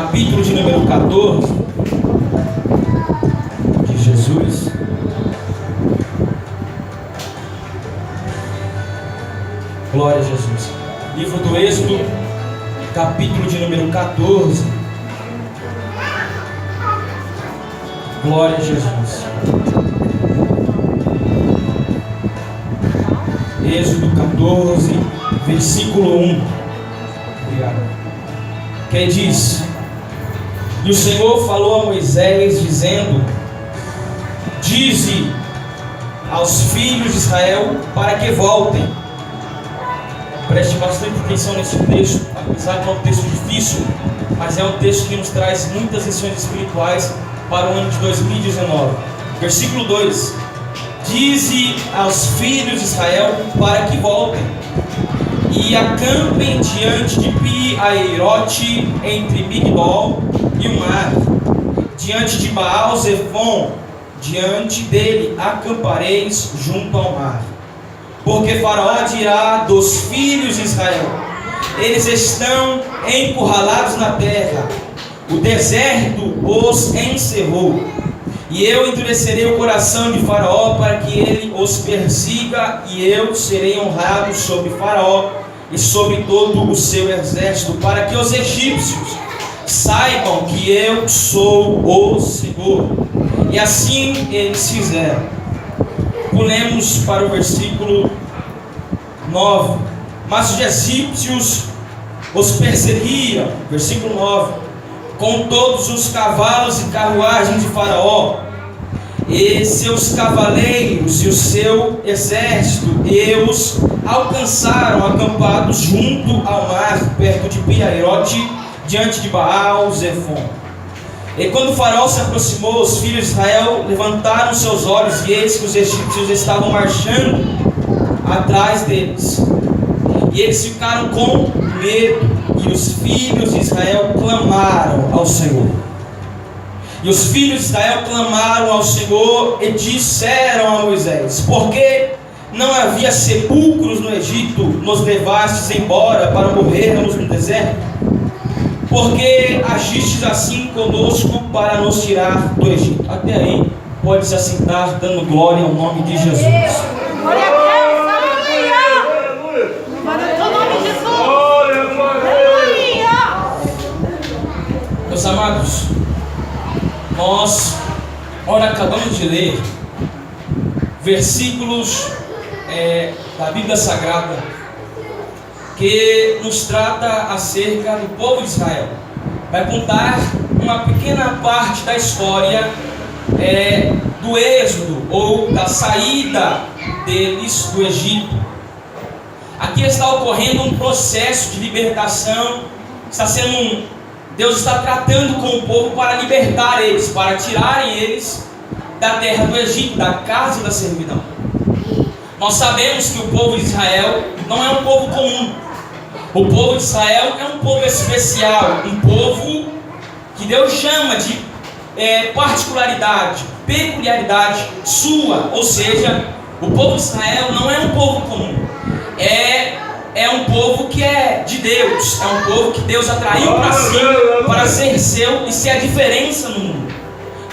capítulo de número 14 de Jesus. Glória a Jesus. Livro do Êxodo, capítulo de número 14. Glória a Jesus. Êxodo 14, versículo 1. Obrigado. Que diz: E o Senhor falou a Moisés, dizendo: Dize aos filhos de Israel para que voltem. Preste bastante atenção nesse texto, apesar de não é um texto difícil, mas é um texto que nos traz muitas lições espirituais para o ano de 2019. Versículo 2: Dize aos filhos de Israel para que voltem e acampem diante de Pi-Hahirote, entre Migdol e o mar, diante de Baal-Zephon, diante dele acampareis junto ao mar. Porque Faraó dirá dos filhos de Israel: eles estão encurralados na terra, o deserto os encerrou. E eu endurecerei o coração de Faraó para que ele os persiga, e eu serei honrado sobre Faraó e sobre todo o seu exército, para que os egípcios saibam que eu sou o Senhor. E assim eles fizeram. Pulemos para o versículo 9. Mas os egípcios os perseguiam, versículo 9, com todos os cavalos e carruagens de Faraó, e seus cavaleiros e o seu exército, e os alcançaram acampados junto ao mar, perto de Pi-Hahirote, diante de Baal-Zephon. E quando Faraó se aproximou, os filhos de Israel levantaram seus olhos, e eis que os egípcios estavam marchando atrás deles. E eles ficaram com medo, e os filhos de Israel clamaram ao Senhor. E os filhos de Israel clamaram ao Senhor e disseram a Moisés: porque não havia sepulcros no Egito, nos levastes embora para morrermos no deserto? Porque agistes assim conosco para nos tirar do Egito? Até aí, pode se assentar dando glória ao nome de Jesus. Glória a Deus, aleluia! Glória ao nome de Jesus! Aleluia! Meus amados, nós acabamos de ler versículos da Bíblia Sagrada que nos trata acerca do povo de Israel. Vai contar uma pequena parte da história do êxodo ou da saída deles do Egito. Aqui está ocorrendo um processo de libertação. Deus está tratando com o povo para libertar eles, para tirarem eles da terra do Egito, da casa da servidão. Nós sabemos que o povo de Israel não é um povo comum. O povo de Israel é um povo especial, um povo que Deus chama de particularidade, peculiaridade sua. Ou seja, o povo de Israel não é um povo comum. É um povo que é de Deus, é um povo que Deus atraiu para si, para ser seu e ser a diferença no mundo,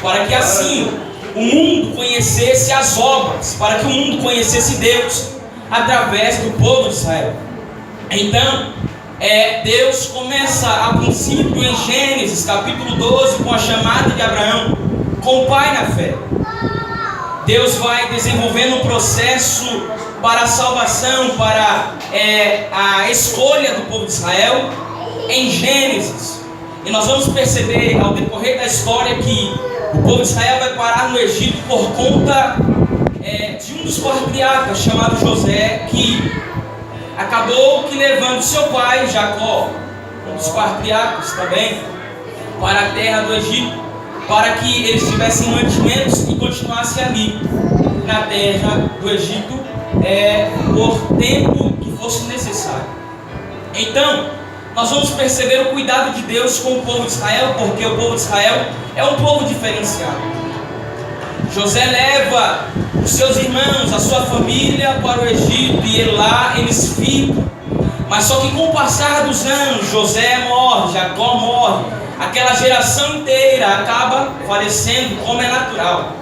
para que assim o mundo conhecesse as obras, para que o mundo conhecesse Deus através do povo de Israel. Então, Deus começa a princípio em Gênesis capítulo 12 com a chamada de Abraão, com o pai na fé. Deus vai desenvolvendo um processo para a salvação, para a escolha do povo de Israel em Gênesis. E nós vamos perceber ao decorrer da história que o povo de Israel vai parar no Egito por conta de um dos patriarcas chamado José, que acabou levando seu pai Jacó, um dos patriarcas também, para a terra do Egito, para que eles tivessem mantimentos e continuassem ali na terra do Egito por tempo que fosse necessário. Então, nós vamos perceber o cuidado de Deus com o povo de Israel, porque o povo de Israel é um povo diferenciado. José leva os seus irmãos, a sua família para o Egito, e lá eles ficam. Mas só que com o passar dos anos, José morre, Jacó morre, aquela geração inteira acaba falecendo, como é natural.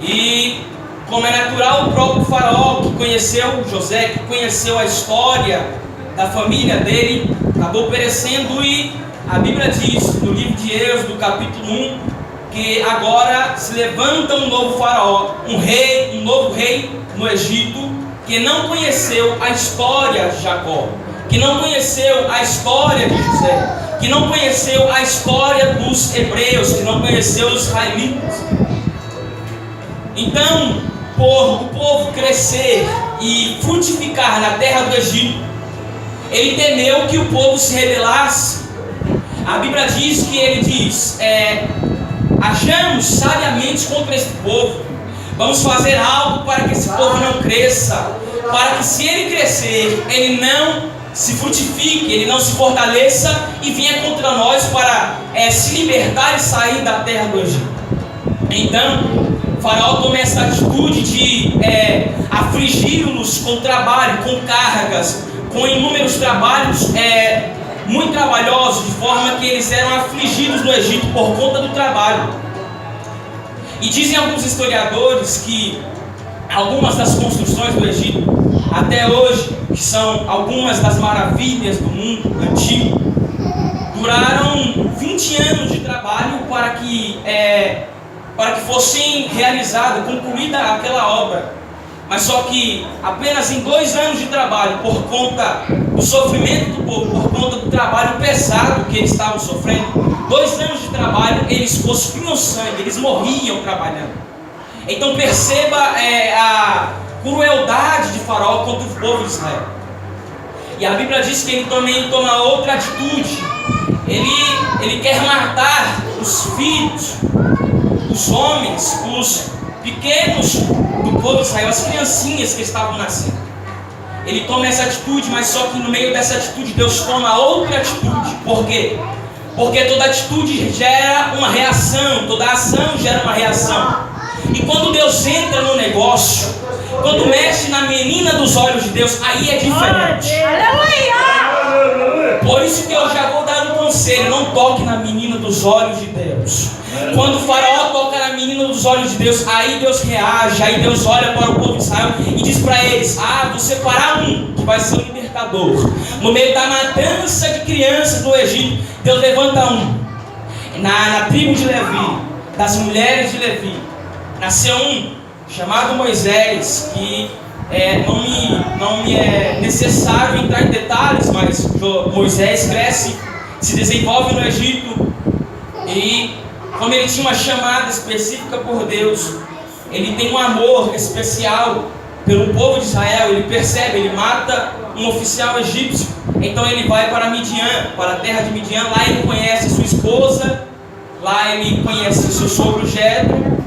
E como é natural, o próprio Faraó, que conheceu José, que conheceu a história da família dele, acabou perecendo. E a Bíblia diz no livro de Êxodo, capítulo 1, que agora se levanta um novo Faraó, um novo rei no Egito, que não conheceu a história de Jacó, que não conheceu a história de José, que não conheceu a história dos hebreus, que não conheceu os israelitas. Então, por o povo crescer e frutificar na terra do Egito, ele temeu que o povo se rebelasse. A Bíblia diz que ele diz: hajamos sabiamente contra esse povo, vamos fazer algo para que esse povo não cresça, para que se ele crescer, ele não se frutifique, ele não se fortaleça e venha contra nós para se libertar e sair da terra do Egito. Então, Faraó toma essa atitude de afligi-los com trabalho, com cargas, com inúmeros trabalhos muito trabalhosos, de forma que eles eram afligidos no Egito por conta do trabalho. E dizem alguns historiadores que algumas das construções do Egito, até hoje, que são algumas das maravilhas do mundo antigo, duraram 20 anos de trabalho para que fosse realizada, concluída aquela obra. Mas só que apenas em 2 anos de trabalho, por conta do sofrimento do povo, por conta do trabalho pesado que eles estavam sofrendo, 2 anos de trabalho, eles cuspiam sangue, eles morriam trabalhando. Então perceba a crueldade de Faraó contra o povo de Israel. E a Bíblia diz que ele também toma outra atitude. Ele quer matar os filhos, os homens, os pequenos do povo de Israel, as criancinhas que estavam nascendo. Ele toma essa atitude, mas só que no meio dessa atitude Deus toma outra atitude. Por quê? Porque toda atitude gera uma reação, toda ação gera uma reação. E quando Deus entra no negócio, quando mexe na menina dos olhos de Deus, aí é diferente. Por isso que eu já vou dar um conselho: não toque na menina dos olhos de Deus. Quando o Faraó toca na menina dos olhos de Deus, aí Deus reage, aí Deus olha para o povo de Israel e diz para eles: vou separar um que vai ser o libertador. No meio da matança de crianças do Egito, Deus levanta um. Na tribo de Levi, das mulheres de Levi, nasceu um chamado Moisés, que não me é necessário entrar em detalhes, mas Moisés cresce, se desenvolve no Egito, e como ele tinha uma chamada específica por Deus, ele tem um amor especial pelo povo de Israel. Ele percebe, ele mata um oficial egípcio, então ele vai para Midian, para a terra de Midian. Lá ele conhece sua esposa, lá ele conhece seu sogro Jetro,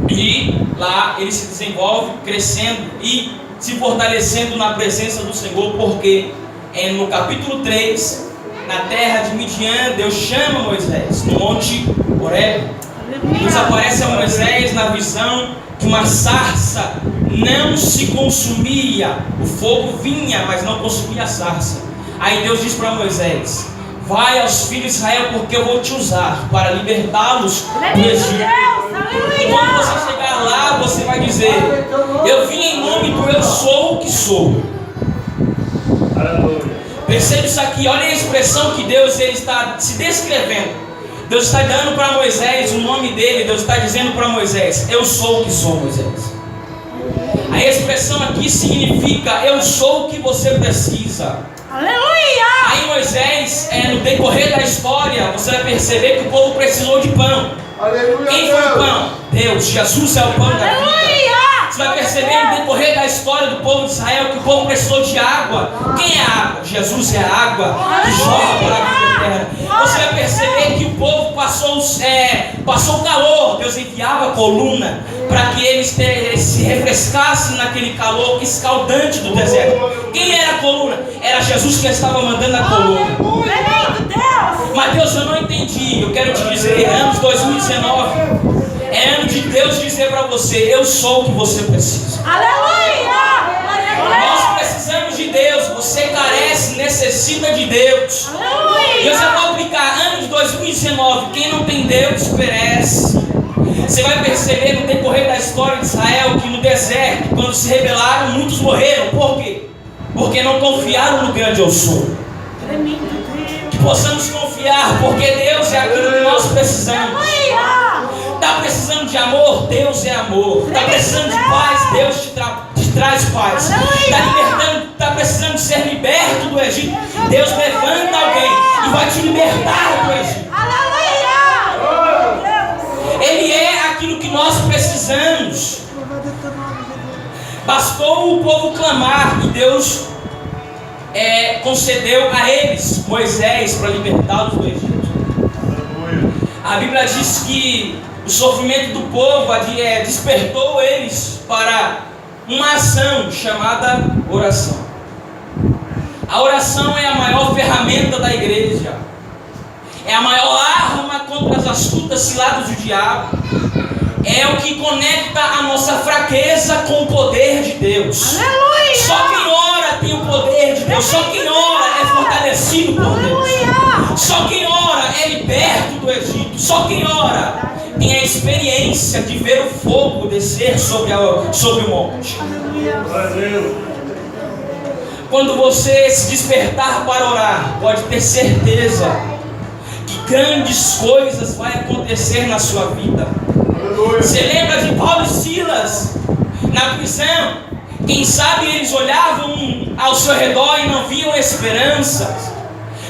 e lá ele se desenvolve, crescendo e se fortalecendo na presença do Senhor, porque no capítulo 3, na terra de Midian, Deus chama Moisés no monte Horebe. Deus aparece a Moisés na visão que uma sarça não se consumia, o fogo vinha, mas não consumia a sarça. Aí Deus diz para Moisés: vai aos filhos de Israel, porque eu vou te usar para libertá-los do Egito. E quando você chegar lá, você vai dizer: eu vim em nome do eu sou o que sou. Percebe isso aqui? Olha a expressão que Deus está se descrevendo. Deus está dando para Moisés o nome dele. Deus está dizendo para Moisés: eu sou o que sou, Moisés. A expressão aqui significa: eu sou o que você precisa. Aleluia! Aí Moisés, no decorrer da história, você vai perceber que o povo precisou de pão. Aleluia. Quem foi o pão? Deus. Jesus é o pão da vida. Você vai perceber no decorrer da história do povo de Israel que o povo precisou de água. Quem é a água? Jesus é a água que jorra para a vida eterna. Você vai perceber que o povo passou calor. Deus enviava a coluna para que eles se refrescassem naquele calor escaldante do deserto. Quem era a coluna? Era Jesus que estava mandando a coluna. Mas Deus, eu não entendi. Eu quero te dizer, anos 2019 é ano de Deus dizer para você: eu sou o que você precisa. Aleluia! Nós precisamos de Deus. você carece, necessita de Deus. E eu já vou aplicar, ano de 2019, quem não tem Deus perece. Você vai perceber no decorrer da história de Israel que no deserto, quando se rebelaram, muitos morreram. Por quê? Porque não confiaram no grande eu sou. Que possamos confiar, porque Deus é aquilo que nós precisamos. Está precisando de amor? Deus é amor. Está precisando de paz? Deus te traz paz. Está precisando de ser liberto do Egito? Deus levanta alguém e vai te libertar do Egito. Ele é aquilo que nós precisamos. Bastou o povo clamar e Deus concedeu a eles Moisés para libertá-los do Egito. A Bíblia diz que o sofrimento do povo despertou eles para uma ação chamada oração. A oração é a maior ferramenta da igreja. É a maior arma contra as astutas ciladas do diabo. É o que conecta a nossa fraqueza com o poder de Deus. Aleluia! Só quem ora tem o poder de Deus. Só quem ora é fortalecido por Deus. Só quem ora é liberto do Egito. Só quem ora tem a experiência de ver o fogo descer sobre o monte. Quando você se despertar para orar, pode ter certeza que grandes coisas vão acontecer na sua vida. Você lembra de Paulo e Silas na prisão? Quem sabe eles olhavam ao seu redor e não viam esperança.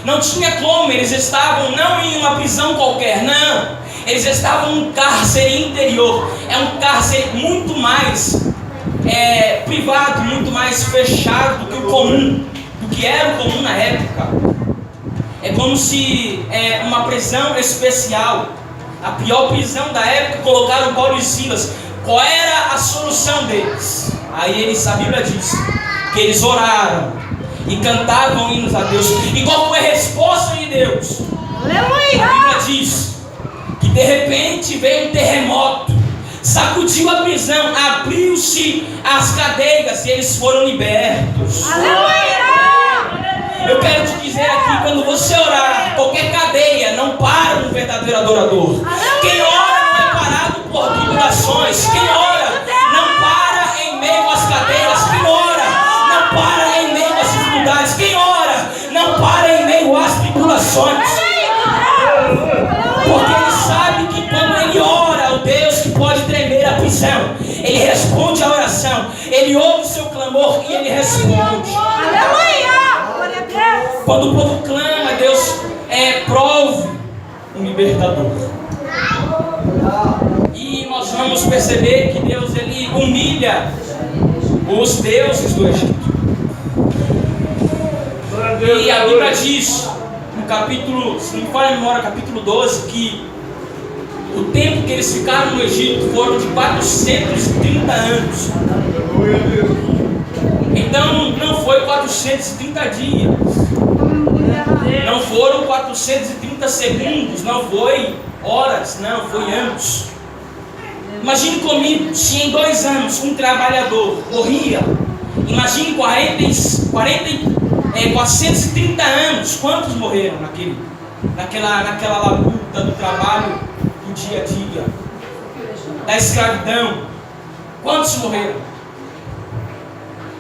Não tinha como, eles estavam não em uma prisão qualquer, não. Eles estavam num cárcere interior. É um cárcere muito mais privado, muito mais fechado do que o comum, do que era o comum na época. É como se uma prisão especial. A pior prisão da época, colocaram Paulo e Silas. Qual era a solução deles? Aí a Bíblia diz que eles oraram e cantavam hinos a Deus. E qual foi a resposta de Deus? Aleluia! A Bíblia diz que de repente veio um terremoto, sacudiu a prisão, abriu-se as cadeias e eles foram libertos. Aleluia! Eu quero te dizer aqui, quando você orar, qualquer cadeia não para um verdadeiro adorador. Quem ora não é parado por tribulações. Quem ora não para em meio às cadeias. Quem ora não para em meio às dificuldades. Quem ora não para em meio às tribulações. Porque ele sabe que quando ele ora, o Deus que pode tremer a prisão, ele responde a oração. Ele ouve o seu clamor e ele responde. Aleluia! Quando o povo clama, Deus prove um libertador. E nós vamos perceber que Deus ele humilha os deuses do Egito. E a Bíblia diz no capítulo, se não me falha a memória, capítulo 12, que o tempo que eles ficaram no Egito foram de 430 anos. Então não foi 430 dias, não foram 430 segundos, não foi horas, não, foi anos. Imagine comigo, se em 2 anos um trabalhador morria, imagine 430 anos, quantos morreram naquela labuta do trabalho do dia a dia, da escravidão, quantos morreram?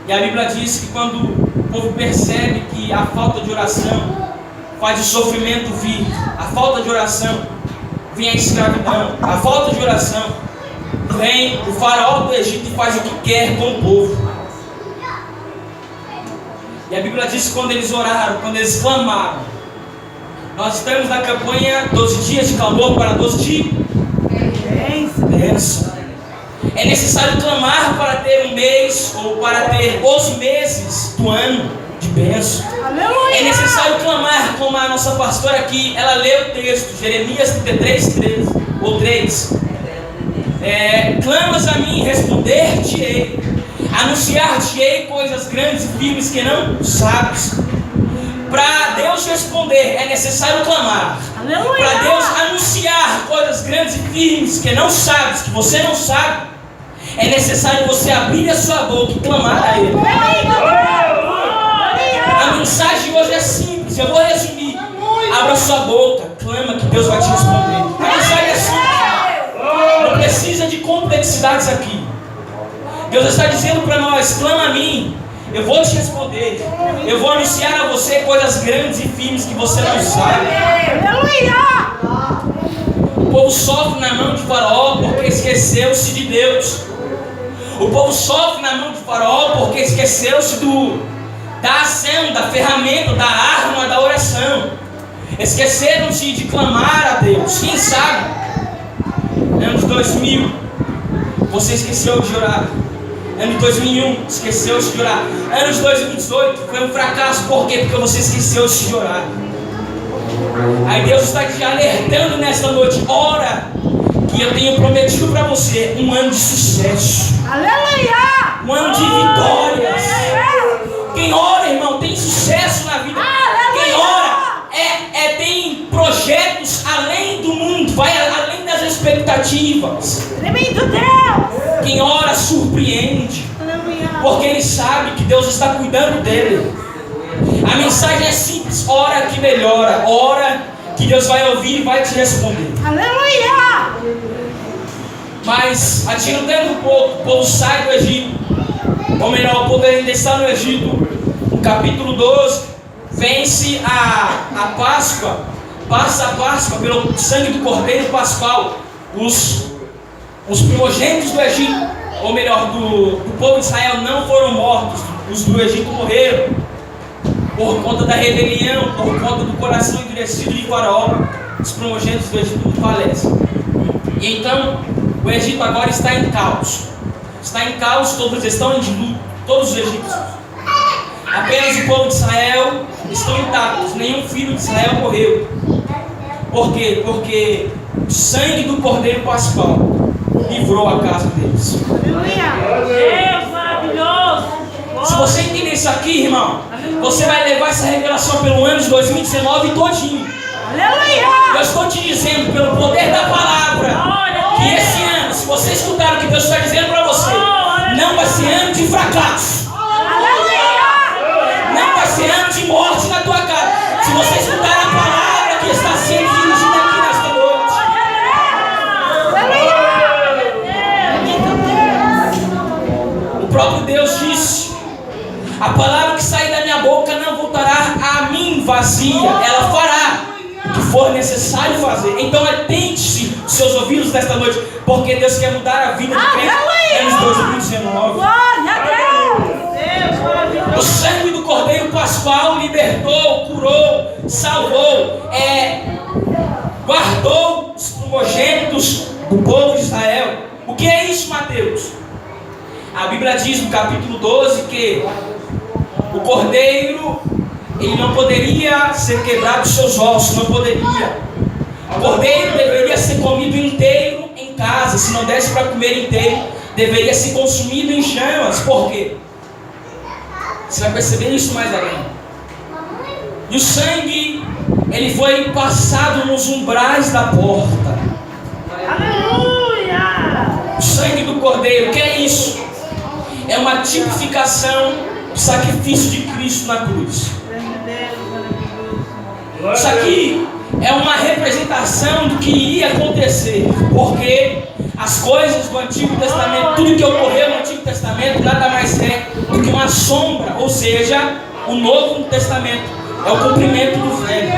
E a Bíblia diz que quando o povo percebe que a falta de oração faz o sofrimento vir, a falta de oração vem a escravidão, a falta de oração vem o faraó do Egito e faz o que quer com o povo. E a Bíblia diz que quando eles oraram, quando eles clamaram, nós estamos na campanha 12 dias de clamor para 12 de bênção. É necessário clamar para ter um mês ou para ter os meses do ano de bênção. É necessário clamar, como a nossa pastora aqui, ela leu o texto, Jeremias 33, 3. Clamas a mim, responder-te-ei, anunciar-te-ei coisas grandes e firmes que não sabes. Para Deus responder, é necessário clamar. Para Deus anunciar coisas grandes e firmes que não sabes, que você não sabe, é necessário você abrir a sua boca e clamar a Ele. mensagem de hoje é simples, eu vou resumir. Abra sua boca, clama que Deus vai te responder. A mensagem é simples, não precisa de complexidades aqui. Deus está dizendo para nós: clama a mim, eu vou te responder. Eu vou anunciar a você coisas grandes e firmes que você não sabe. O povo sofre na mão de Faraó porque esqueceu-se de Deus. O povo sofre na mão de Faraó porque esqueceu-se da ação, da ferramenta, da arma, da oração. Esqueceram-se de clamar a Deus. Quem sabe, anos 2000, você esqueceu de orar. Ano 2001, esqueceu-se de orar. Anos 2018, foi um fracasso. Por quê? Porque você esqueceu-se de orar. Aí Deus está te alertando nesta noite: ora, que eu tenho prometido para você um ano de sucesso. Aleluia! Um ano de vitórias. Quem ora, irmão, tem sucesso na vida. Quem ora tem projetos além do mundo, vai além das expectativas. Tremendo Deus! Quem ora surpreende, porque ele sabe que Deus está cuidando dele. A mensagem é simples: ora que melhora, ora que Deus vai ouvir e vai te responder. Aleluia! Mas adiantando um pouco, o povo sai do Egito, ou melhor, o povo ainda está no Egito. No capítulo 12, vence a Páscoa, passa a Páscoa pelo sangue do Cordeiro Pascual. Os primogênitos do Egito, ou melhor, do povo de Israel, não foram mortos. Os do Egito morreram por conta da rebelião, por conta do coração endurecido de Faraó. Os primogênitos do Egito falecem. E então o Egito agora está em caos. Está em caos, todos estão em luto, todos os egípcios. Apenas o povo de Israel estão intactos. Nenhum filho de Israel morreu. Por quê? Porque o sangue do Cordeiro Pascual livrou a casa deles. Aleluia! Deus maravilhoso! Se você entender isso aqui, irmão, você vai levar essa revelação pelo ano de 2019 todinho. Aleluia! Eu estou te dizendo, pelo poder da palavra, que esse ano, se você escutar o que Deus está dizendo para você, não vai ser ano de fracasso. Não vai ser ano de morte na tua casa. Se você escutar a palavra que está sendo dirigida aqui nesta noite. O próprio Deus disse: a palavra que sair da minha boca não voltará a mim vazia. Ela fará o que for necessário fazer. Então atente-se os seus ouvidos nesta noite, porque Deus quer mudar a vida de crente anos 2019. Glória a Deus! O sangue do Cordeiro Pascual libertou, curou, salvou, guardou os primogênitos do povo de Israel. O que é isso, Mateus? A Bíblia diz no capítulo 12 que o Cordeiro, ele não poderia ser quebrado os seus ossos, não poderia. O Cordeiro deveria ser comido inteiro em casa. Se não desse para comer inteiro, deveria ser consumido em chamas. Por quê? Você vai perceber isso mais além. E o sangue, ele foi passado nos umbrais da porta. Aleluia! O sangue do Cordeiro, o que é isso? É uma tipificação do sacrifício de Cristo na cruz. Isso aqui é uma representação do que iria acontecer, porque as coisas do Antigo Testamento, tudo que ocorreu no Antigo Testamento, nada mais é do que uma sombra, ou seja, o Novo Testamento é o cumprimento do Velho.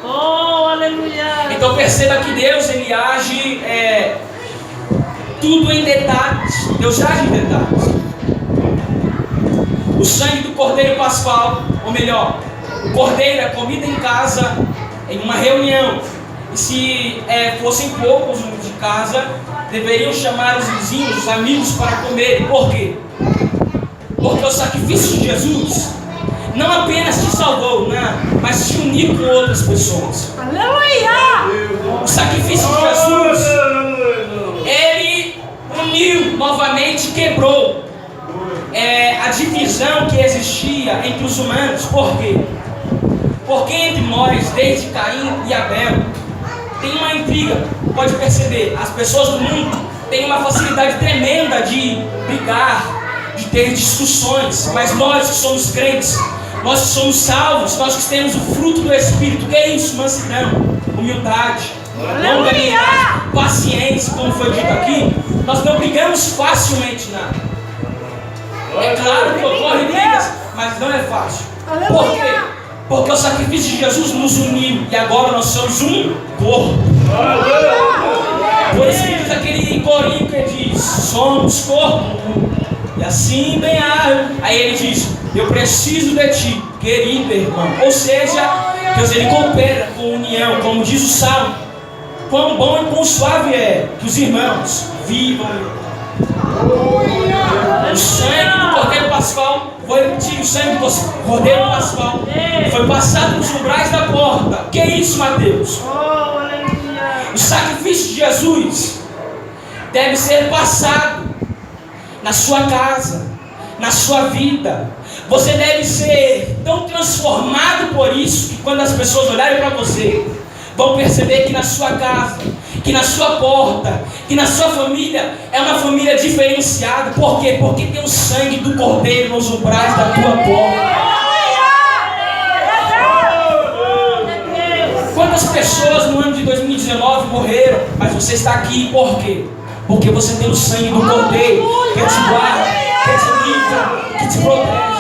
Oh, aleluia! Então perceba que Deus, ele age tudo em detalhes. Deus age em detalhes. O sangue do Cordeiro Pascual, ou melhor, o Cordeiro é comida em casa, em uma reunião. E se fossem poucos de casa, deveriam chamar os vizinhos, os amigos para comer. Por quê? Porque o sacrifício de Jesus não apenas te salvou, mas te uniu com outras pessoas. Aleluia! O sacrifício de Jesus, ele uniu novamente, quebrou a divisão que existia entre os humanos. Por quê? Porque entre nós, desde Caim e Abel, tem uma intriga. Pode perceber, as pessoas do mundo têm uma facilidade tremenda de brigar, de ter discussões. Mas nós que somos crentes, Nós que somos salvos, nós que temos o fruto do Espírito. O que é isso? Mansidão, humildade, longanimidade, paciência, como foi dito aqui. Nós não brigamos facilmente, não. É claro que ocorrem brigas, mas não é fácil. Por quê? Porque o sacrifício de Jesus nos uniu e agora nós somos um corpo. Por isso que diz aquele corinho que diz: somos corpo. E assim bem há. Aí ele diz: eu preciso de ti, querido irmão. Ou seja, Deus ele coopera com união, como diz o Salmo. Quão bom e quão suave é que os irmãos vivam. O sangue do Cordeiro Pascal, vou repetir, o sangue do Cordeiro Pascal foi passado nos umbrais da porta. Que é isso, Mateus? O sacrifício de Jesus deve ser passado na sua casa, na sua vida. Você deve ser tão transformado por isso que quando as pessoas olharem para você, vão perceber que na sua casa, que na sua porta, que na sua família é uma família diferenciada. Por quê? Porque tem o sangue do Cordeiro nos umbrais da tua porta. Quantas pessoas no ano de 2019 morreram, mas você está aqui por quê? Porque você tem o sangue do Cordeiro que te guarda, que te livra, que te protege.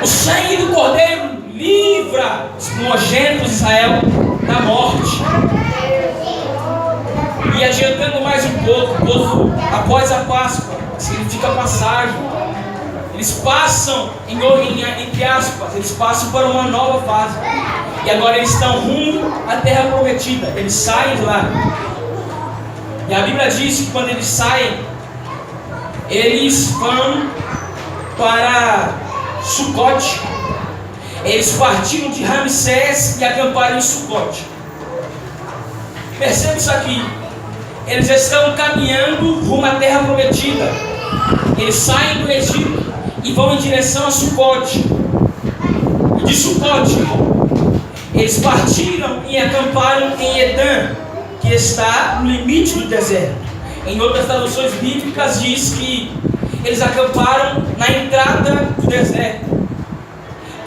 O sangue do Cordeiro livra os primogênitos de Israel da morte. E adiantando mais um pouco, o povo, após a Páscoa, que significa passagem, eles passam, entre aspas, eles passam para uma nova fase. E agora eles estão rumo à terra prometida. Eles saem de lá. E a Bíblia diz que quando eles saem, eles vão para Sucote. Eles partiram de Ramsés e acamparam em Sucote. Perceba isso aqui. Eles estão caminhando rumo à terra prometida. Eles saem do Egito e vão em direção a Sucote. De Sucote, eles partiram e acamparam em Edã, que está no limite do deserto. Em outras traduções bíblicas diz que eles acamparam na entrada do deserto.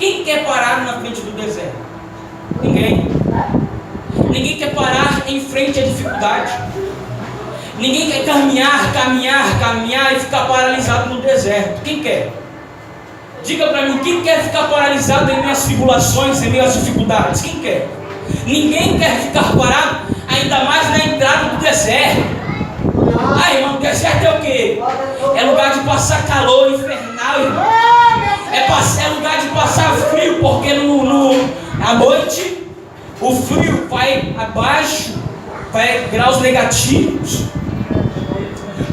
Quem quer parar na frente do deserto? Ninguém. Ninguém quer parar em frente à dificuldade. Ninguém quer caminhar e ficar paralisado no deserto. Quem quer? Diga para mim, quem quer ficar paralisado em meio às tribulações, em meio às dificuldades? Quem quer? Ninguém quer ficar parado, ainda mais na entrada do deserto. Ah, irmão, o deserto é o quê? É lugar de passar calor infernal, irmão. É lugar de passar frio, porque à noite o frio vai abaixo, vai graus negativos.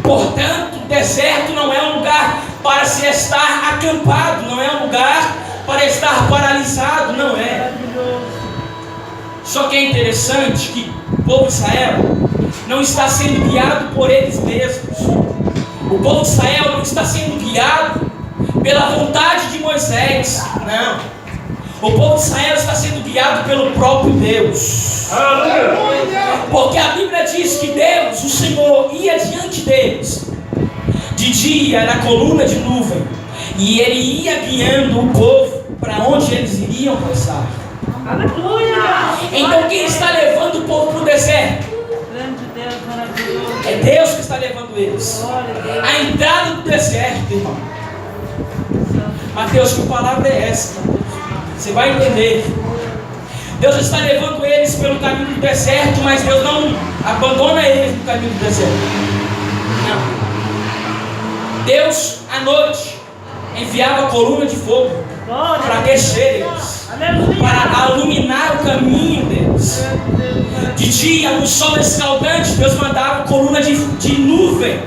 Portanto, o deserto não é um lugar para se estar acampado, não é um lugar para estar paralisado, não é. Só que é interessante que o povo de Israel não está sendo guiado por eles mesmos. O povo de Israel não está sendo guiado pela vontade de Moisés, não. O povo de Israel está sendo guiado pelo próprio Deus. Porque a Bíblia diz que Deus, o Senhor, ia diante deles. De dia na coluna de nuvem. E Ele ia guiando o povo para onde eles iriam passar. Então quem está levando o povo para o deserto? É Deus que está levando eles. A entrada do deserto, irmão. Mateus, que palavra é essa? Você vai entender. Deus está levando eles pelo caminho do deserto, mas Deus não abandona eles no caminho do deserto. Não. Deus, à noite, enviava a coluna de fogo para aquecer eles, para iluminar o caminho deles. De dia, no sol escaldante, Deus mandava coluna de nuvem.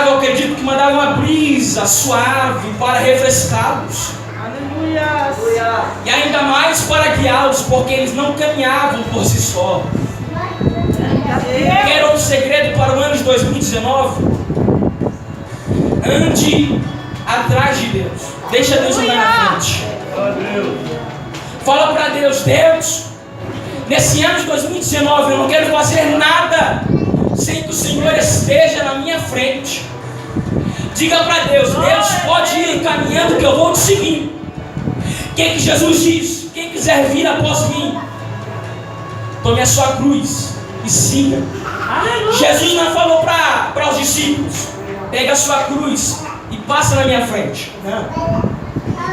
Eu acredito que mandava uma brisa suave para refrescá-los. E ainda mais para guiá-los, porque eles não caminhavam por si só. Quer outro segredo para o ano de 2019? Ande atrás de Deus. Deixa Deus andar na frente. Fala para Deus: Deus, nesse ano de 2019 eu não quero fazer nada sem que o Senhor esteja na minha frente. Diga para Deus: Deus, pode ir caminhando que eu vou te seguir. Quem que Jesus diz? Quem quiser vir após mim, tome a sua cruz e siga. Jesus não falou para os discípulos: pega a sua cruz e passa na minha frente. Não.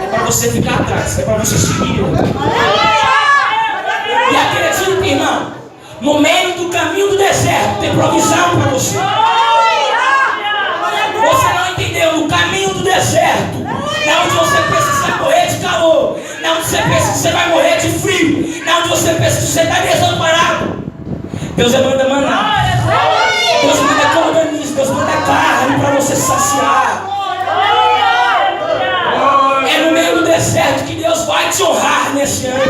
É para você ficar atrás, é para você seguir. E acredita, irmão, no meio do caminho do deserto tem provisão para você. Você não entendeu? No caminho do deserto, na onde você pensa que você vai morrer de calor, na onde você pensa que você vai morrer de frio, na onde você pensa que você está desamparado, Deus manda maná, Deus manda cordonice, Deus manda carne para você saciar. É no meio do deserto que Deus vai te honrar nesse ano.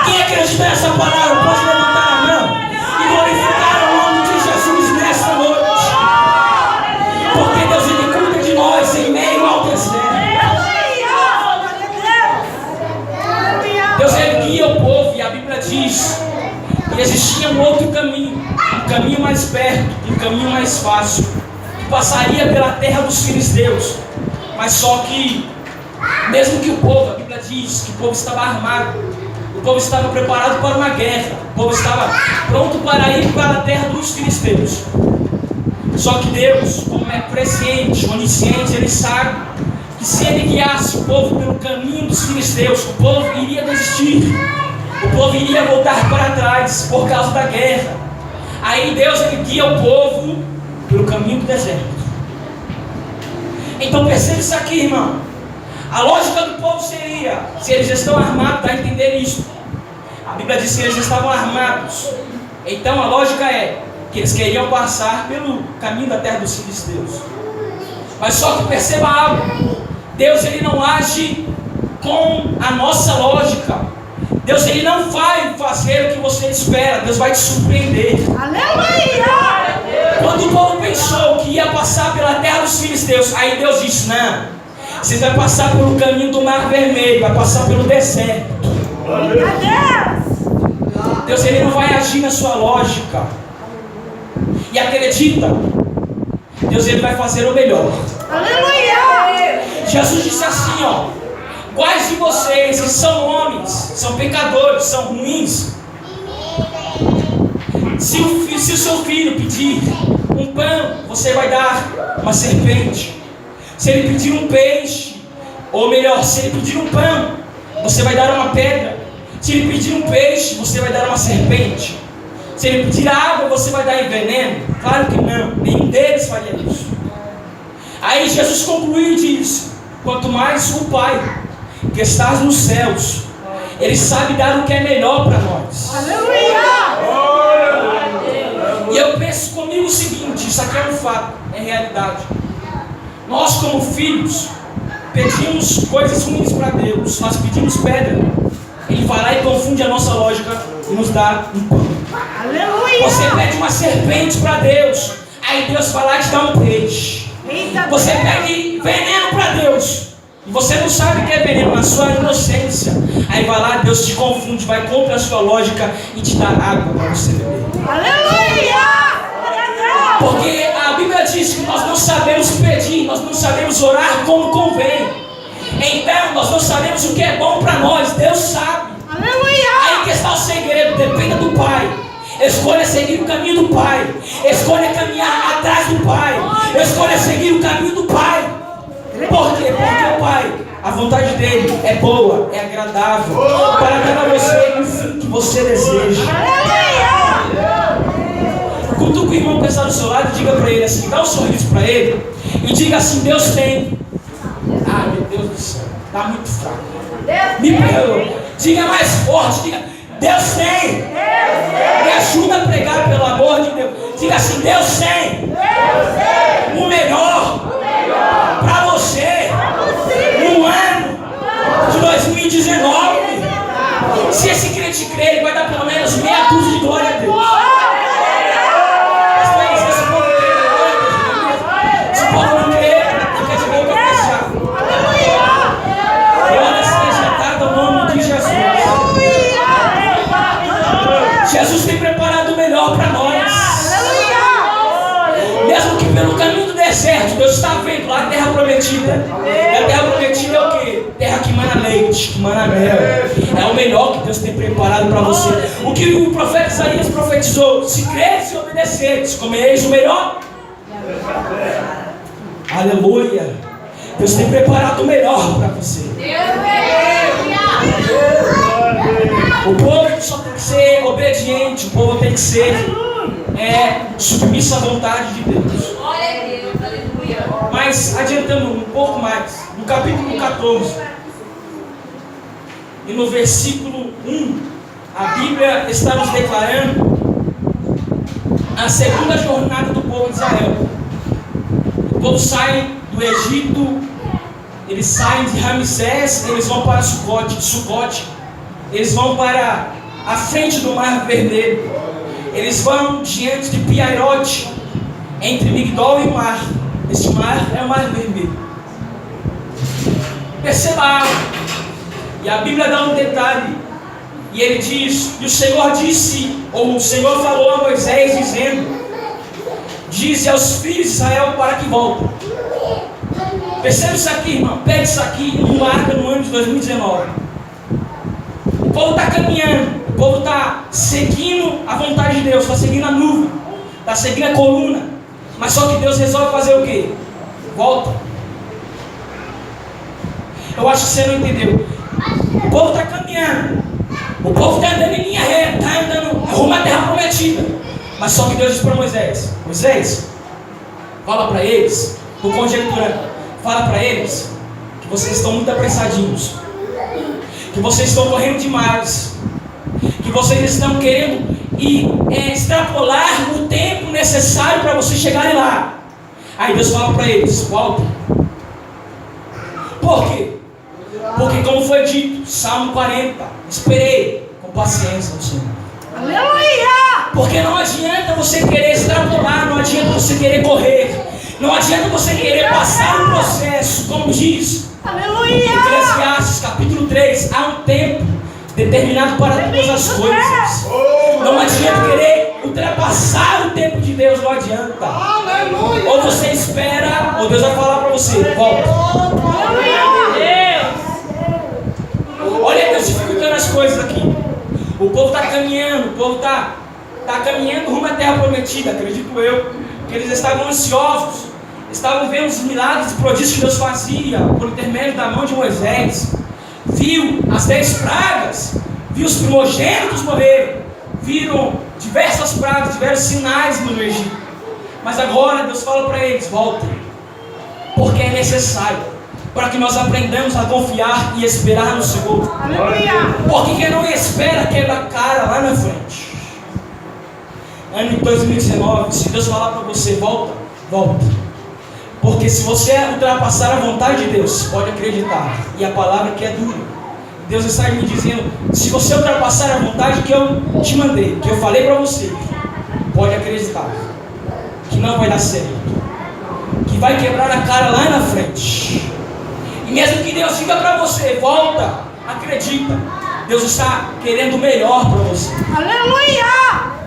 Quem acredita nessa palavra pode levantar a mão e glorificar o nome de Jesus nesta noite. Porque Deus, Ele cuida de nós em meio ao deserto. Deus, Ele guia o povo, e a Bíblia diz que existia um outro caminho, um caminho mais perto, um caminho mais fácil, que passaria pela terra dos filisteus. Mas só que, mesmo que o povo, a Bíblia diz que o povo estava armado, o povo estava preparado para uma guerra, o povo estava pronto para ir para a terra dos filisteus. Só que Deus, como é presciente, onisciente, Ele sabe que se Ele guiasse o povo pelo caminho dos filisteus, o povo iria desistir, o povo iria voltar para trás por causa da guerra. Aí Deus, Ele guia o povo pelo caminho do deserto. Então perceba isso aqui, irmão. A lógica do povo seria, se eles estão armados, dá a entender isso. A Bíblia diz que eles estavam armados. Então a lógica é que eles queriam passar pelo caminho da terra dos filisteus. Mas só que perceba algo: Deus, Ele não age com a nossa lógica. Deus, Ele não vai fazer o que você espera. Deus vai te surpreender. Aleluia! Quando o povo pensou que ia passar pela terra dos filisteus, aí Deus disse: não, você vai passar pelo caminho do Mar Vermelho, vai passar pelo deserto. Deus, Ele não vai agir na sua lógica. E acredita, Deus, Ele vai fazer o melhor. Aleluia! Jesus disse assim, ó: quais de vocês que são homens, são pecadores, são ruins, se o seu filho pedir um pão, você vai dar uma serpente? Se ele pedir um peixe, ou melhor, se ele pedir um pão, você vai dar uma pedra? Se ele pedir um peixe, você vai dar uma serpente? Se ele pedir água, você vai dar em veneno? Claro que não, nenhum deles faria isso. Aí Jesus concluiu e disse: quanto mais o Pai que está nos céus, Ele sabe dar o que é melhor para nós. Aleluia! E eu penso comigo o seguinte: isso aqui é um fato, é realidade. Nós, como filhos, pedimos coisas ruins para Deus. Nós pedimos pedra, Ele vai lá e confunde a nossa lógica e nos dá um pão. Aleluia! Você pede uma serpente para Deus, aí Deus vai lá e te dá um peixe. Você pede veneno para Deus, e você não sabe o que é veneno, na sua inocência. Aí vai lá, Deus te confunde, vai contra a sua lógica e te dá água para você beber. Aleluia! Porque a Bíblia diz que nós não sabemos pedir, nós não sabemos orar como convém. Então nós não sabemos o que é bom para nós, Deus sabe. Aleluia! Aí que está o segredo: dependa do Pai. Escolha seguir o caminho do Pai. Escolha caminhar atrás do Pai. Escolha seguir o caminho do Pai. Por quê? Porque o Pai, a vontade dele é boa, é agradável, para dar a você o fim que você deseja. Cutuca o irmão que está do seu lado e diga para ele assim, dá um sorriso para ele e diga assim: Deus tem. Ah, meu Deus do céu, está muito fraco. Me perdoa. Diga mais forte, diga: Deus tem. Me ajuda a pregar, pelo amor de Deus. Diga assim: Deus tem o melhor para você no ano de 2019. Se esse crente crer, ele vai dar pelo menos meia dúzia de glória a Deus. Se o povo não crer, fica de boca fechada. Glória seja dada ao nome de Jesus. Jesus tem preparado o melhor para nós. Mesmo que pelo caminho do deserto deserto, Deus está vendo lá a terra prometida. E a terra prometida é o quê? Terra que mana leite, que mana mel. É o melhor que Deus tem preparado para você. O que o profeta Isaías profetizou: se creres e obedeceres, comereis o melhor. Aleluia. Deus tem preparado o melhor para você. O povo só tem que ser obediente, o povo tem que ser submisso à vontade de Deus. Mas adiantando um pouco mais, no capítulo 14 e no versículo 1, a Bíblia está nos declarando a segunda jornada do povo de Israel. O povo sai do Egito, eles saem de Ramsés, eles vão para Sucote, eles vão para a frente do Mar Vermelho, eles vão diante de Piairote, entre Migdol e o mar. Este mar é o Mar Vermelho. Perceba algo, e a Bíblia dá um detalhe, e ele diz, e o Senhor disse, ou o Senhor falou a Moisés dizendo: dize aos filhos de Israel para que voltem. Perceba isso aqui, irmão, pega isso aqui e marca no ano de 2019. O povo está caminhando, o povo está seguindo a vontade de Deus, está seguindo a nuvem, está seguindo a coluna, mas só que Deus resolve fazer o quê? Volta. Eu acho que você não entendeu. O povo está caminhando, o povo está andando em linha reta, está andando rumo à terra prometida, mas só que Deus disse para Moisés: Moisés, fala para eles, estou conjecturando, fala para eles que vocês estão muito apressadinhos, que vocês estão correndo demais, que vocês estão querendo extrapolar o tempo necessário para vocês chegarem lá. Aí Deus fala para eles: volta. Por quê? Porque, como foi dito, Salmo 40, esperei com paciência no Senhor. Aleluia! Porque não adianta você querer extrapolar, não adianta você querer correr, não adianta você querer passar o processo, como diz Eclesiastes capítulo 3, há um tempo determinado para todas as coisas. Não adianta querer ultrapassar o tempo de Deus, não adianta. Ou você espera, ou Deus vai falar para você: volta. Olha Deus dificultando as coisas aqui. O povo está caminhando, o povo está caminhando rumo à terra prometida, acredito eu, que eles estavam ansiosos, estavam vendo os milagres e prodígios que Deus fazia por intermédio da mão de Moisés. Viu as 10 pragas, viu os primogênitos morrer, viram diversas pragas, diversos sinais no Egito. Mas agora Deus fala para eles: voltem, porque é necessário para que nós aprendamos a confiar e esperar no Senhor. Aleluia! Porque quem não espera quebra a cara lá na frente. Ano de 2019, se Deus falar para você: volta, volta. Porque se você ultrapassar a vontade de Deus, pode acreditar, e a palavra que é dura, Deus está me dizendo: se você ultrapassar a vontade que eu te mandei, que eu falei para você, pode acreditar que não vai dar certo, que vai quebrar a cara lá na frente. E mesmo que Deus diga para você: volta, acredita, Deus está querendo o melhor para você. Aleluia!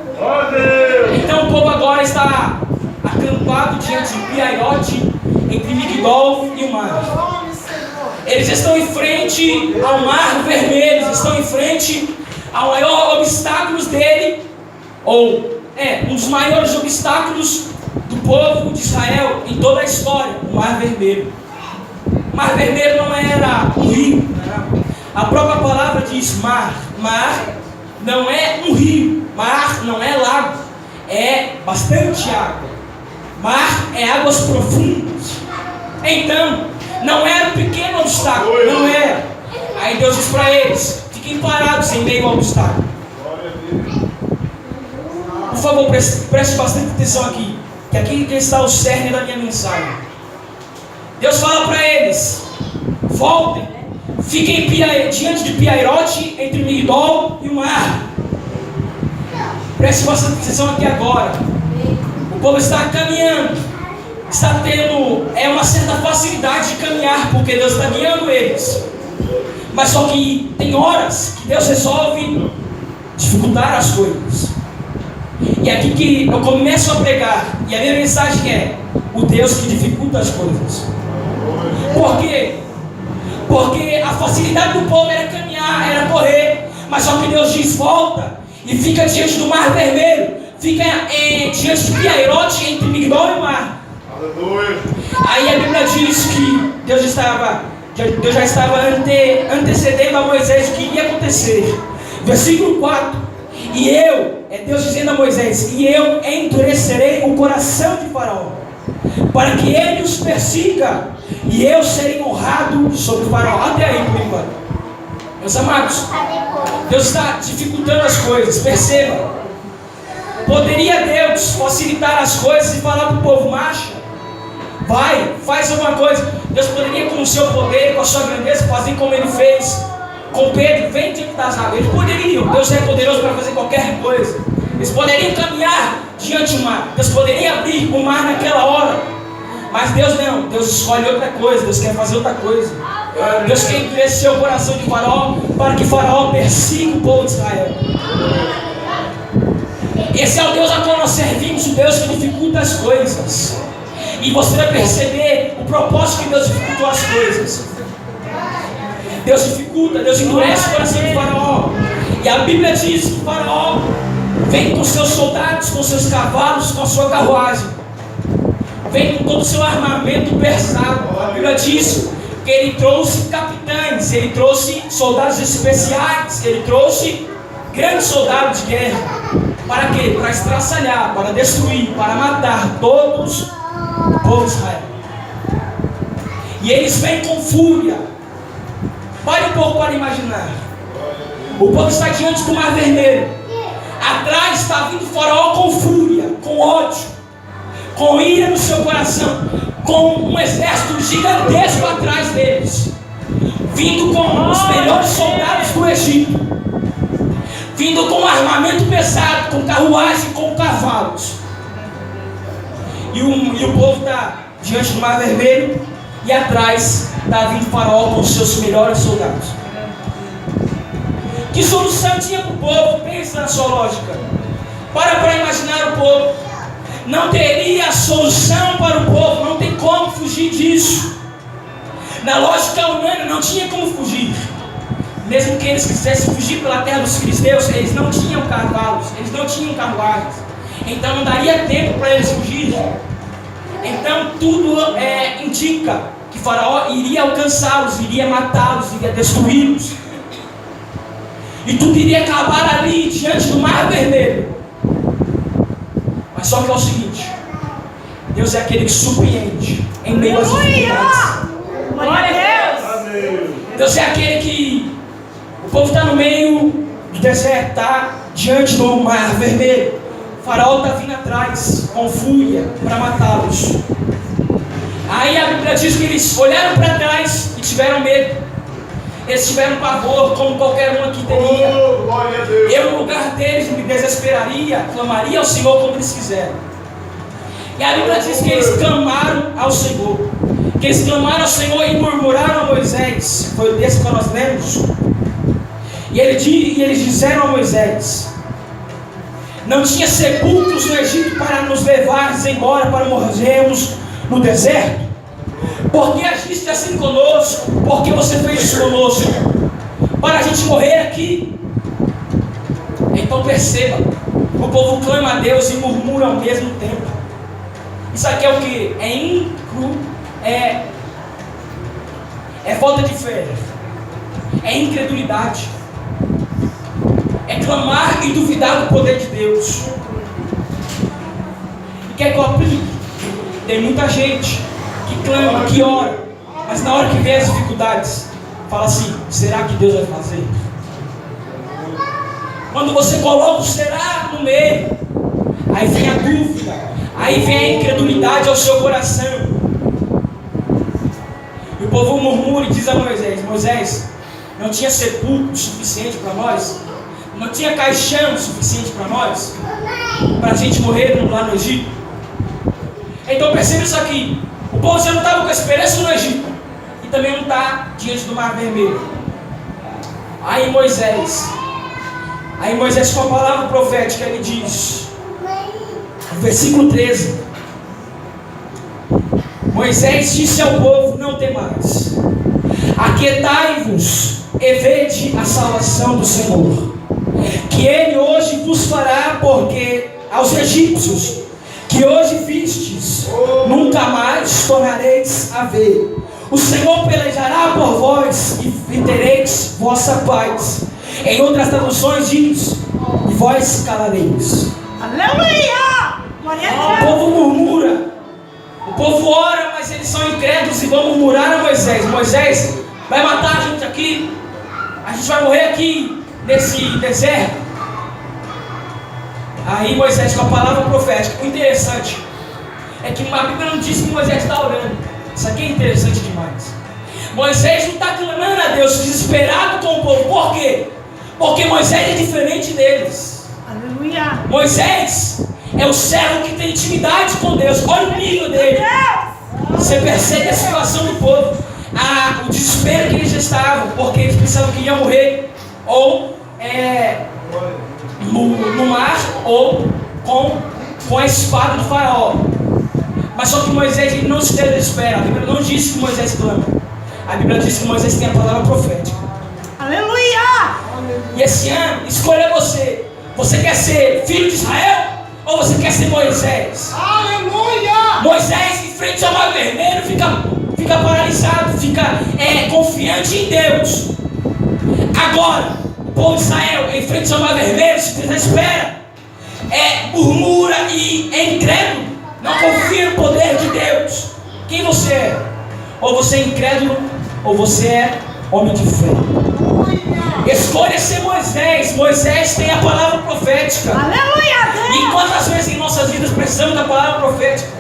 Então o povo agora está acampado diante de Piairote, entre Migdol e o mar. Eles estão em frente ao Mar Vermelho, eles estão em frente ao maior obstáculo dele, um dos maiores obstáculos do povo de Israel em toda a história: o Mar Vermelho. O Mar Vermelho não era um rio, não. A própria palavra diz mar. Mar não é um rio, mar não é lago, é bastante água. Mar é águas profundas. Então, não era um pequeno obstáculo, não era. Aí Deus diz para eles: fiquem parados em meio ao obstáculo. Por favor, preste bastante atenção aqui, que aqui está o cerne da minha mensagem. Deus fala para eles: voltem, fiquem diante de Piairote, entre Migdol e o mar. Preste bastante atenção aqui agora. O povo está caminhando, está tendo uma certa facilidade de caminhar, porque Deus está guiando eles. Mas só que tem horas que Deus resolve dificultar as coisas. E é aqui que eu começo a pregar. E a minha mensagem é: o Deus que dificulta as coisas. Por quê? Porque a facilidade do povo era caminhar, era correr. Mas só que Deus diz: volta e fica diante do mar vermelho. Fica diante de Piairote, entre Migdol e o mar. Aleluia. Aí a Bíblia diz que Deus já estava antecedendo a Moisés o que iria acontecer. Versículo 4. Deus dizendo a Moisés: e eu endurecerei o coração de Faraó, para que ele os persiga, e eu serei honrado sobre Faraó. Até aí por enquanto. Meus amados, Deus está dificultando as coisas. Perceba. Poderia Deus facilitar as coisas e falar para o povo: marcha, vai, faz alguma coisa. Deus poderia, com o seu poder, com a sua grandeza, fazer como ele fez com Pedro: vem diante das águas. Eles poderiam. Deus é poderoso para fazer qualquer coisa. Eles poderiam caminhar diante do mar. Deus poderia abrir o mar naquela hora. Mas Deus não. Deus escolhe outra coisa. Deus quer fazer outra coisa. Deus quer endurecer o coração de Faraó, para que Faraó persiga o povo de Israel. Esse é o Deus a qual nós servimos, o Deus que dificulta as coisas. E você vai perceber o propósito que Deus dificultou as coisas. Deus dificulta, Deus endurece o coração de Faraó. E a Bíblia diz que Faraó vem com seus soldados, com seus cavalos, com a sua carruagem. Vem com todo o seu armamento pesado. A Bíblia diz que ele trouxe capitães, ele trouxe soldados especiais, ele trouxe grandes soldados de guerra. Para quê? Para estraçalhar, para destruir, para matar todos o povo de Israel. E eles vêm com fúria. Pare um pouco para imaginar. O povo está diante do mar vermelho. Atrás está vindo Faraó com fúria, com ódio, com ira no seu coração, com um exército gigantesco atrás deles, vindo com os melhores soldados do Egito, vindo com armamento pesado, com carruagem, com cavalos. E o povo está diante do mar vermelho, e atrás está vindo Faraó com os seus melhores soldados. Que solução tinha para o povo? Pensa na sua lógica. Para imaginar o povo. Não teria solução para o povo, não tem como fugir disso. Na lógica humana não tinha como fugir. Mesmo que eles quisessem fugir pela terra dos filisteus, eles não tinham cavalos, eles não tinham carruagens. Então não daria tempo para eles fugirem. Então tudo indica que Faraó iria alcançá-los, iria matá-los, iria destruí-los. E tudo iria acabar ali, diante do mar vermelho. Mas só que é o seguinte: Deus é aquele que surpreende em meio às dificuldades. Glória a Deus. Deus é aquele que o povo está no meio do deserto, está diante do mar vermelho. O Faraó está vindo atrás com fúria para matá-los. Aí a Bíblia diz que eles olharam para trás e tiveram medo. Eles tiveram pavor, como qualquer um aqui teria. Eu, no lugar deles, me desesperaria, clamaria ao Senhor como eles quiseram. E a Bíblia diz que eles clamaram ao Senhor. Que eles clamaram ao Senhor e murmuraram a Moisés. Foi o texto que nós lemos. E eles disseram a Moisés: não tinha sepulcros no Egito para nos levares embora, para morrermos no deserto? Por que agiste assim conosco? Por que você fez isso conosco? Para a gente morrer aqui? Então perceba, o povo clama a Deus e murmura ao mesmo tempo. Isso aqui é o que? É falta de fé, é incredulidade, é clamar e duvidar do poder de Deus. E quer que eu aplique? Tem muita gente que clama, que ora, mas na hora que vem as dificuldades, fala assim: será que Deus vai fazer? Quando você coloca o será no meio, aí vem a dúvida, aí vem a incredulidade ao seu coração. E o povo murmura e diz a Moisés: Moisés, não tinha sepulcro suficiente para nós? Não tinha caixão suficiente para nós? Para a gente morrer lá no Egito? Então perceba isso aqui: o povo já não estava com esperança no Egito, e também não está diante do mar vermelho. Aí Moisés com a palavra profética, ele diz: Versículo 13. Moisés disse ao povo: não temais, aquietai-vos e vede a salvação do Senhor, que ele hoje vos fará, porque aos egípcios que hoje vistes, nunca mais tornareis a ver. O Senhor pelejará por vós e tereis vossa paz. Em outras traduções diz: e vós calareis. Aleluia! Glória a O povo murmura, o povo ora, mas eles são incrédulos e vão murmurar a Moisés: Moisés, vai matar a gente aqui, a gente vai morrer aqui nesse deserto. Aí Moisés, com a palavra profética, o interessante é que a Bíblia não diz que Moisés está orando. Isso aqui é interessante demais. Moisés não está clamando a Deus, desesperado com o povo. Por quê? Porque Moisés é diferente deles. Aleluia! Moisés é o servo que tem intimidade com Deus. Olha o nível dele. Você percebe a situação do povo, o desespero que eles estavam, porque eles pensavam que iam morrer ou no mar ou com a espada do faraó. Mas só que Moisés, ele não se desespera. A Bíblia não diz que Moisés clama. A Bíblia diz que Moisés tem a palavra profética. Aleluia! E esse ano, escolha você. Você quer ser filho de Israel ou você quer ser Moisés? Aleluia! Moisés, em frente ao mar vermelho, fica paralisado, fica confiante em Deus. Agora, o povo de Israel, em frente ao mar vermelho, se desespera, murmura e é incrédulo, não confia no poder de Deus. Quem você é? Ou você é incrédulo, ou você é homem de fé. Escolha ser Moisés. Moisés tem a palavra profética. Aleluia! E quantas vezes em nossas vidas precisamos da palavra profética?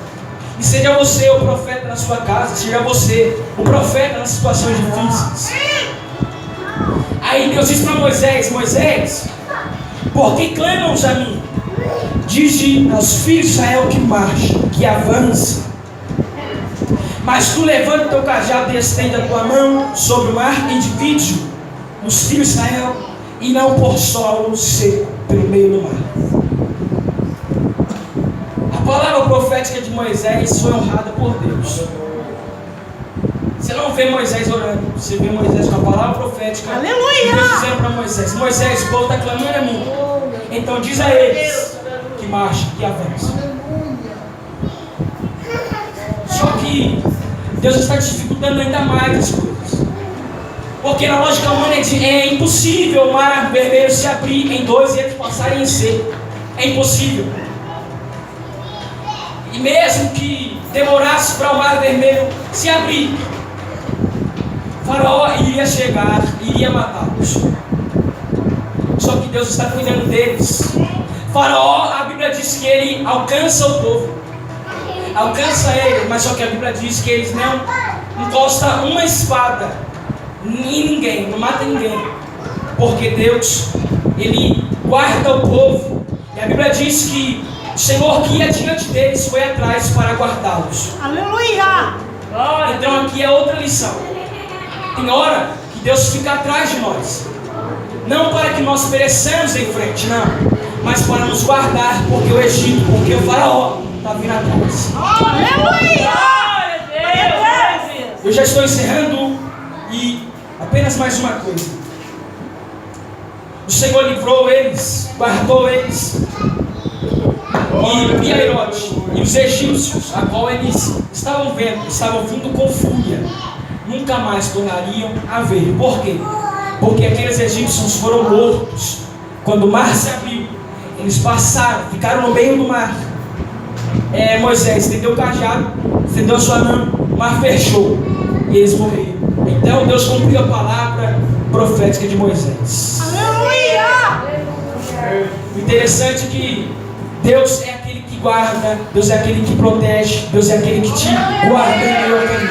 E seja você o profeta na sua casa, seja você o profeta nas situações difíceis. Aí Deus diz para Moisés: Moisés, por que clamam-os a mim? Dize aos filhos de Israel que marchem, que avancem. Mas tu levanta o teu cajado e estende a tua mão sobre o mar e divide os filhos de Israel, e não por solo seco pelo meio do mar. A palavra profética de Moisés foi honrada por Deus. Você não vê Moisés orando, você vê Moisés com a palavra profética. Aleluia! Deus dizendo para Moisés: Moisés, o povo está clamando a mim, então diz a eles que marchem, que avancem. Só que Deus está dificultando ainda mais as coisas, porque na lógica humana é impossível o mar vermelho se abrir em dois e eles passarem em seco. É impossível. E mesmo que demorasse para o mar vermelho se abrir, Faraó iria chegar, iria matá-los. Só que Deus está cuidando deles. Faraó, a Bíblia diz que ele alcança o povo, alcança ele, mas só que a Bíblia diz que eles não encostam uma espada em ninguém, não mata ninguém, porque Deus, ele guarda o povo. E a Bíblia diz que o Senhor que ia diante deles foi atrás para guardá-los. Aleluia! Então aqui é outra lição. Tem hora que Deus fica atrás de nós, não para que nós pereçamos em frente, não, mas para nos guardar, porque o Egito, porque o Faraó está vindo atrás. Aleluia! Eu já estou encerrando e apenas mais uma coisa. O Senhor livrou eles, guardou eles, e Piairote e os egípcios, a qual eles estavam vindo com fúria, nunca mais tornariam a ver. Por quê? Porque aqueles egípcios foram mortos. Quando o mar se abriu, eles passaram, ficaram no meio do mar. Moisés estendeu o cajado, estendeu a sua mão, o mar fechou e eles morreram. Então Deus cumpriu a palavra profética de Moisés. Aleluia! O interessante é que Deus é aquele que guarda, Deus é aquele que protege, Deus é aquele que te guarda em